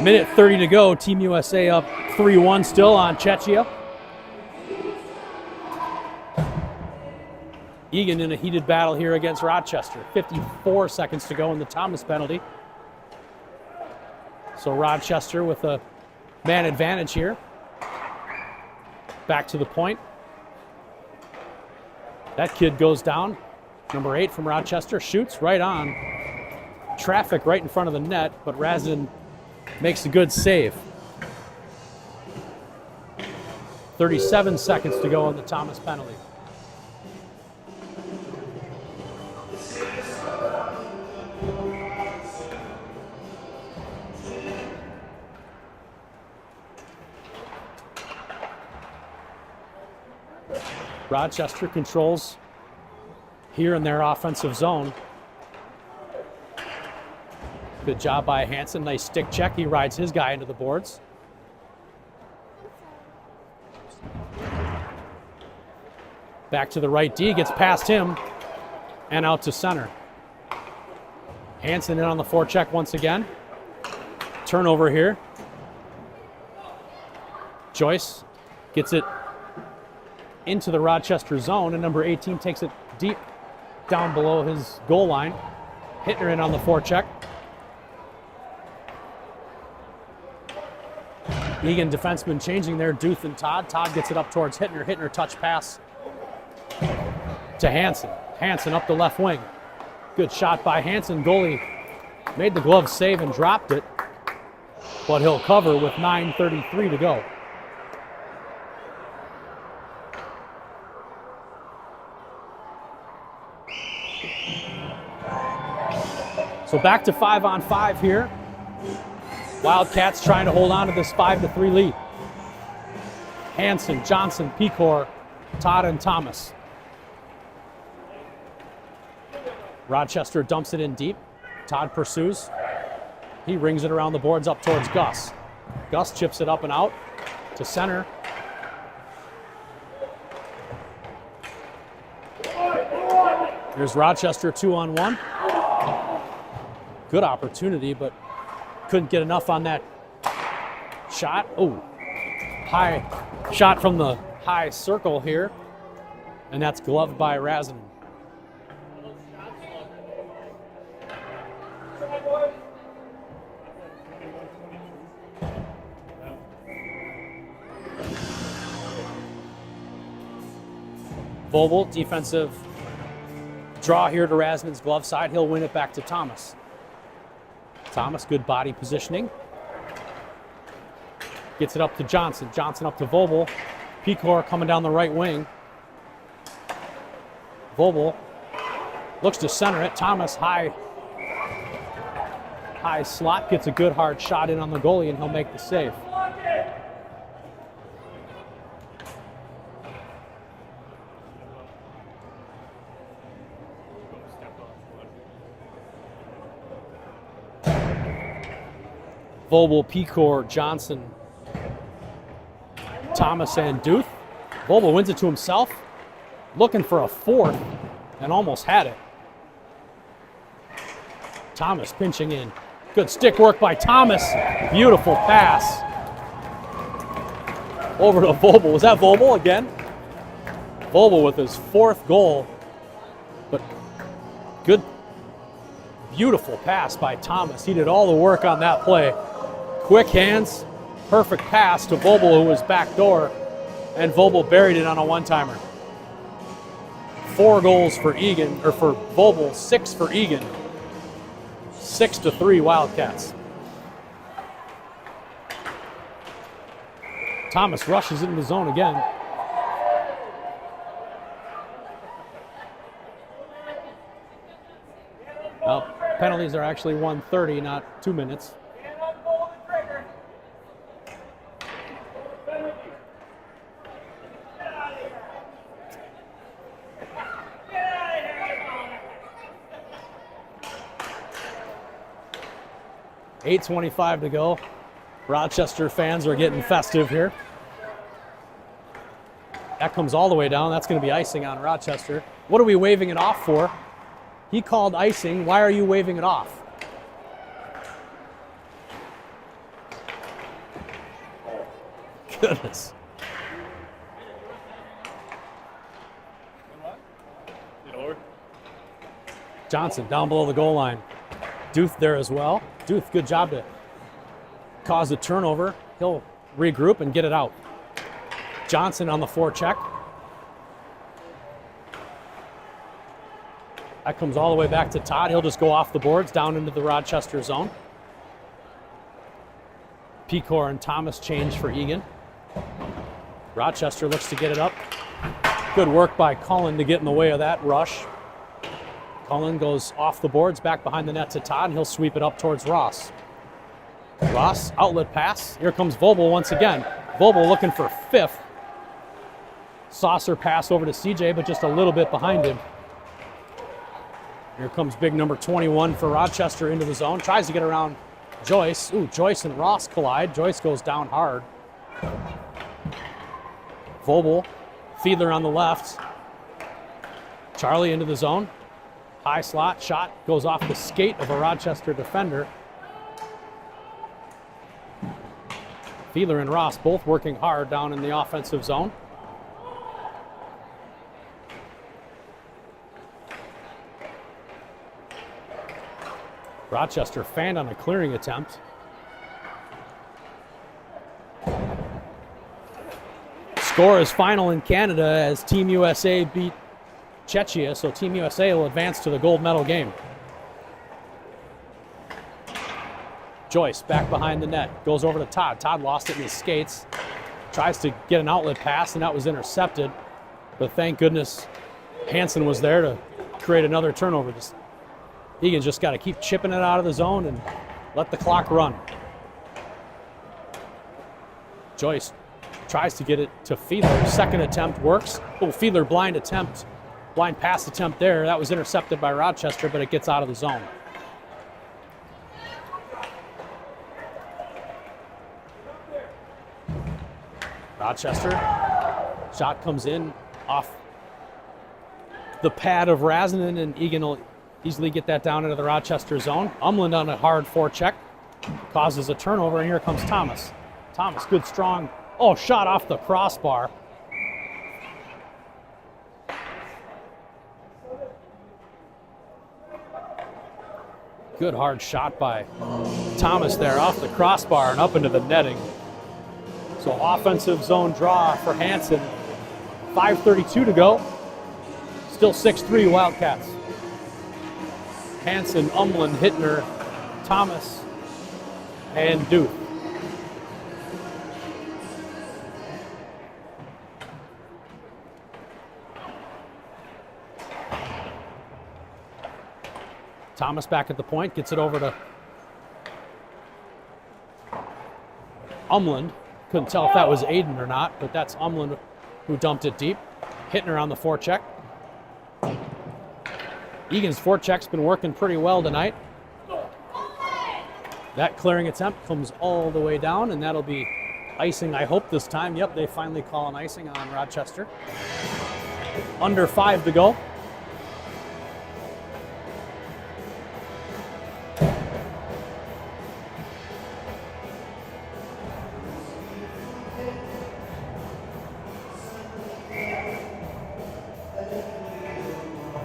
Minute 30 to go. Team USA up 3-1 still on Chechia. Eagan in a heated battle here against Rochester. 54 seconds to go in the Thomas penalty. So Rochester with a man advantage here. Back to the point. That kid goes down. Number 8 from Rochester shoots right on. Traffic right in front of the net, but Razanen makes a good save. 37 seconds to go in the Thomas penalty. Rochester controls here in their offensive zone. Good job by Hansen. Nice stick check. He rides his guy into the boards. Back to the right D, gets past him and out to center. Hansen in on the forecheck once again. Turnover here. Joyce gets it into the Rochester zone, and number 18 takes it deep down below his goal line. Hittner in on the forecheck. Eagan defenseman changing there, Duth and Todd. Todd gets it up towards Hittner. Hittner touch pass to Hansen. Hansen up the left wing. Good shot by Hansen. Goalie made the glove save and dropped it, but he'll cover with 9:33 to go. So back to 5-on-5 here. Wildcats trying to hold on to this 5-3 lead. Hansen, Johnson, Pecor, Todd, and Thomas. Rochester dumps it in deep. Todd pursues. He rings it around the boards up towards Gus. Gus chips it up and out to center. Here's Rochester 2-on-1. Good opportunity, but couldn't get enough on that shot. Oh, high shot from the high circle here, and that's gloved by Razin. Vogel, defensive draw here to Rasman's glove side. He'll win it back to Thomas. Thomas, good body positioning. Gets it up to Johnson. Johnson up to Vogel. Pecor coming down the right wing. Vogel looks to center it. Thomas, high slot, gets a good hard shot in on the goalie, and he'll make the save. Vogel, Pecor, Johnson, Thomas, and Duth. Vogel wins it to himself, looking for a fourth, and almost had it. Thomas pinching in. Good stick work by Thomas. Beautiful pass over to Vogel. Was that Vogel again? Vogel with his fourth goal, but good, beautiful pass by Thomas. He did all the work on that play. Quick hands, perfect pass to Vogel, who was backdoor, and Vogel buried it on a one-timer. 4 goals for Eagan, or for Vogel, 6 for Eagan. 6-3 Wildcats. Thomas rushes into the zone again. Well, penalties are actually 1:30, not 2 minutes. .8:25 to go. Rochester fans are getting festive here. That comes all the way down. That's going to be icing on Rochester. What are we waving it off for? He called icing. Why are you waving it off? Goodness. Johnson down below the goal line. Duth there as well. Duth, good job to cause a turnover. He'll regroup and get it out. Johnson on the forecheck. That comes all the way back to Todd. He'll just go off the boards down into the Rochester zone. Pecor and Thomas change for Eagan. Rochester looks to get it up. Good work by Cullen to get in the way of that rush. Cullen goes off the boards, back behind the net to Todd, and he'll sweep it up towards Ross. Ross, outlet pass. Here comes Vogel once again. Vogel looking for 5th. saucer pass over to CJ, but just a little bit behind him. Here comes big number 21 for Rochester into the zone. Tries to get around Joyce. Ooh, Joyce and Ross collide. Joyce goes down hard. Vobel, Fiedler on the left. Charlie into the zone. High slot shot goes off the skate of a Rochester defender. Fiedler and Ross both working hard down in the offensive zone. Rochester fanned on a clearing attempt. Score is final in Canada as Team USA beat Czechia, so Team USA will advance to the gold medal game. Joyce back behind the net, goes over to Todd. Todd lost it in his skates, tries to get an outlet pass, and that was intercepted. But thank goodness Hansen was there to create another turnover. Egan's just got to keep chipping it out of the zone and let the clock run. Joyce tries to get it to Fiedler. Second attempt works. Oh, Fiedler blind pass attempt there. That was intercepted by Rochester, but it gets out of the zone. Rochester, shot comes in off the pad of Razanen, and Egan will easily get that down into the Rochester zone. Umland on a hard forecheck causes a turnover, and here comes Thomas. Thomas, good strong, shot off the crossbar. Good hard shot by Thomas there off the crossbar and up into the netting. So offensive zone draw for Hansen. 5:32 to go. Still 6-3 Wildcats. Hansen, Umland, Hittner, Thomas, and Duth. Thomas back at the point, gets it over to Umland. Couldn't tell if that was Aiden or not, but that's Umland who dumped it deep. Hittner on the forecheck. Egan's forecheck's been working pretty well tonight. That clearing attempt comes all the way down, and that'll be icing, I hope, this time. Yep, they finally call an icing on Rochester. Under 5 to go.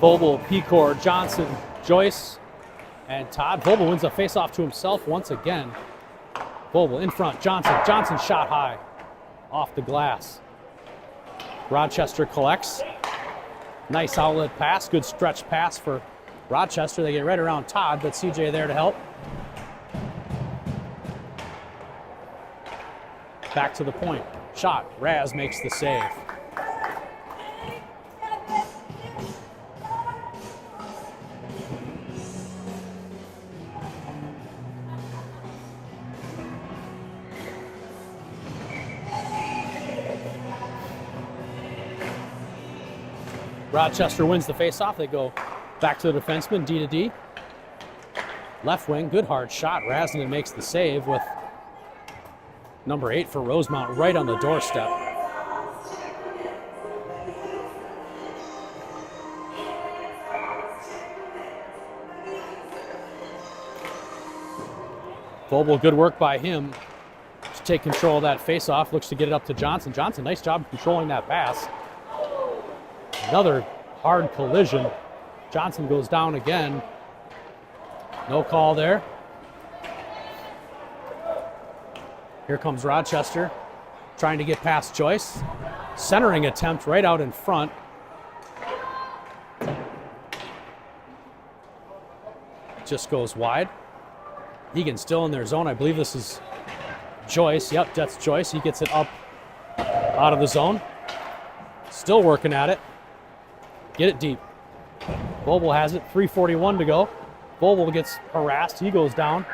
Vobel, Pecor, Johnson, Joyce, and Todd. Vobel wins a faceoff to himself once again. Vobel in front, Johnson. Johnson shot high off the glass. Rochester collects. Nice outlet pass, good stretch pass for Rochester. They get right around Todd, but CJ there to help. Back to the point. Shot. Raz makes the save. Rochester wins the faceoff. They go back to the defenseman, D to D. Left wing, good hard shot. Razanen makes the save with number 8 for Rosemount right on the doorstep. Vobel, good work by him to take control of that faceoff. Looks to get it up to Johnson. Johnson, nice job controlling that pass. Another hard collision. Johnson goes down again. No call there. Here comes Rochester trying to get past Joyce. Centering attempt right out in front. Just goes wide. Egan still in their zone. I believe this is Joyce. Yep, that's Joyce. He gets it up out of the zone. Still working at it. Get it deep. Vobel has it. 3:41 to go. Vobel gets harassed. He goes down.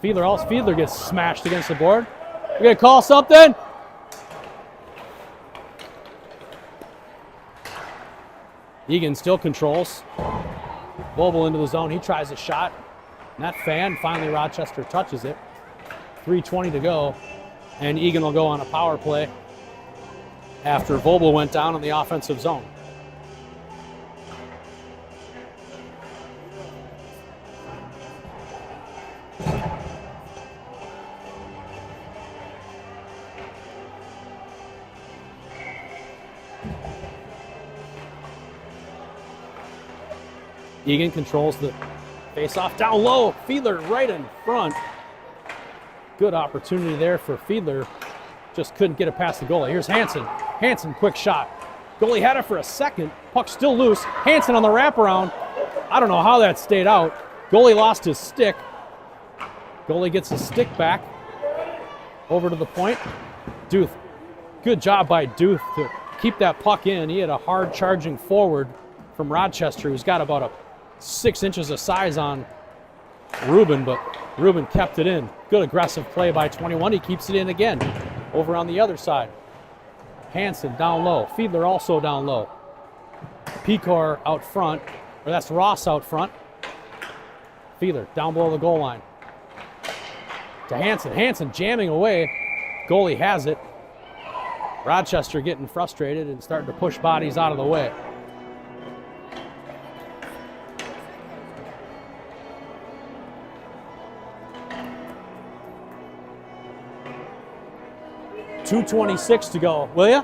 Fiedler gets smashed against the board. We gonna call something? Eagan still controls. Vobel into the zone. He tries a shot. And that fan, finally Rochester touches it. 3:20 to go. And Eagan will go on a power play after Vobel went down in the offensive zone. Eagan controls the face-off down low. Fiedler right in front. Good opportunity there for Fiedler. Just couldn't get it past the goalie. Here's Hansen. Hansen, quick shot. Goalie had it for a second. Puck still loose. Hansen on the wraparound. I don't know how that stayed out. Goalie lost his stick. Goalie gets his stick back. Over to the point. Duth. Good job by Duth to keep that puck in. He had a hard charging forward from Rochester who's got about a 6 inches of size on Ruben, but Ruben kept it in. Good aggressive play by 21. He keeps it in again. Over on the other side. Hansen down low. Fiedler also down low. Pecor out front, or that's Ross out front. Fiedler down below the goal line. To Hansen. Hansen jamming away. Goalie has it. Rochester getting frustrated and starting to push bodies out of the way. .226 to go, will ya?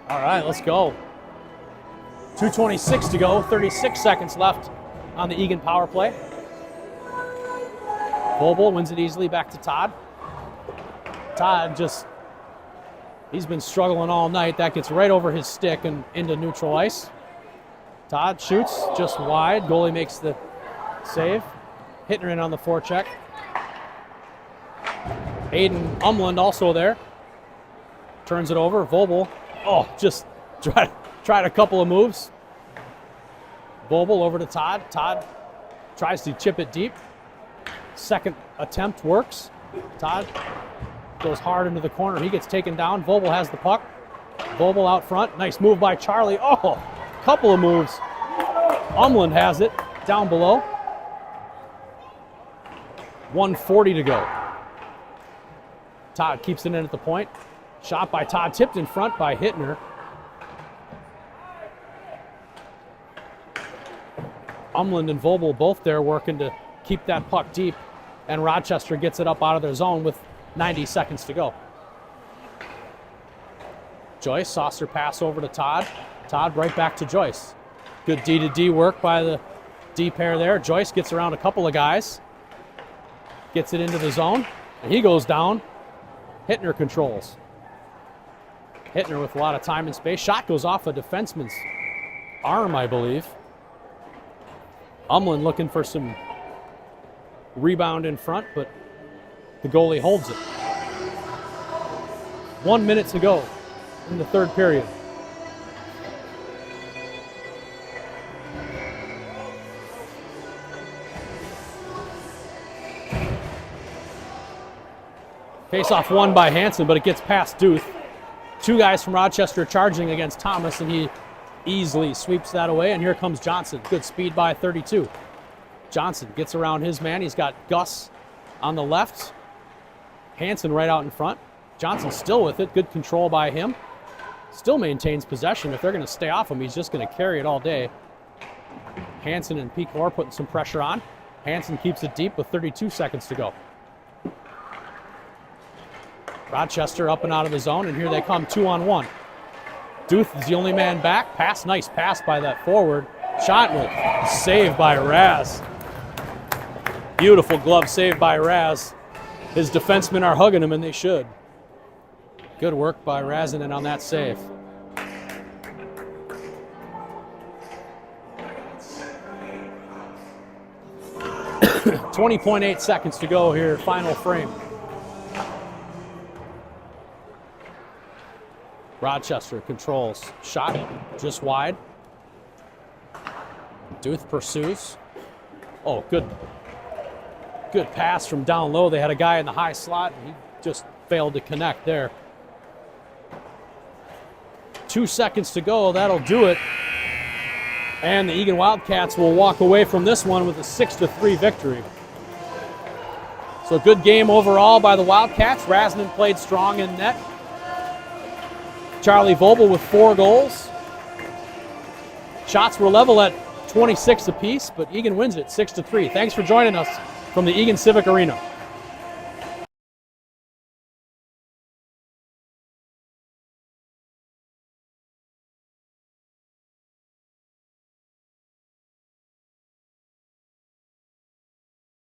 All right, let's go. 2:26 to go, 36 seconds left on the Eagan power play. Vobel wins it easily back to Todd. Todd he's been struggling all night. That gets right over his stick and into neutral ice. Todd shoots just wide. Goalie makes the save. Hittner in on the forecheck. Aiden Umland also there. Turns it over. Vobel, just tried a couple of moves. Vobel over to Todd. Todd tries to chip it deep. Second attempt works. Todd goes hard into the corner. He gets taken down. Vobel has the puck. Vobel out front. Nice move by Charlie. Couple of moves. Umland has it down below. 1:40 to go. Todd keeps it in at the point. Shot by Todd, tipped in front by Hittner. Umland and Vobel both there working to keep that puck deep, and Rochester gets it up out of their zone with 90 seconds to go. Joyce, saucer pass over to Todd. Todd right back to Joyce. Good D-to-D work by the D pair there. Joyce gets around a couple of guys. Gets it into the zone, and he goes down. Hittner controls. Hittner with a lot of time and space. Shot goes off a defenseman's arm, I believe. Umland looking for some rebound in front, but the goalie holds it. 1 minute to go in the third period. Face-off won by Hansen, but it gets past Duth. Two guys from Rochester charging against Thomas, and he easily sweeps that away, and here comes Johnson. Good speed by 32. Johnson gets around his man. He's got Gus on the left. Hansen right out in front. Johnson still with it. Good control by him. Still maintains possession. If they're going to stay off him, he's just going to carry it all day. Hansen and Pecor putting some pressure on. Hansen keeps it deep with 32 seconds to go. Rochester up and out of the zone, and here they come 2-on-1. Duth is the only man back. Pass, nice pass by that forward. Shot will save by Raz. Beautiful glove save by Raz. His defensemen are hugging him, and they should. Good work by Razinen on that save. .8 seconds to go here, final frame. Rochester controls. Shot just wide. Duth pursues. Good pass from down low. They had a guy in the high slot, and he just failed to connect there. 2 seconds to go. That'll do it. And the Eagan Wildcats will walk away from this one with a 6-3 victory. So good game overall by the Wildcats. Rasnan played strong in net. Charlie Vobel with 4 goals. Shots were level at 26 apiece, but Eagan wins it 6-3. Thanks for joining us from the Eagan Civic Arena.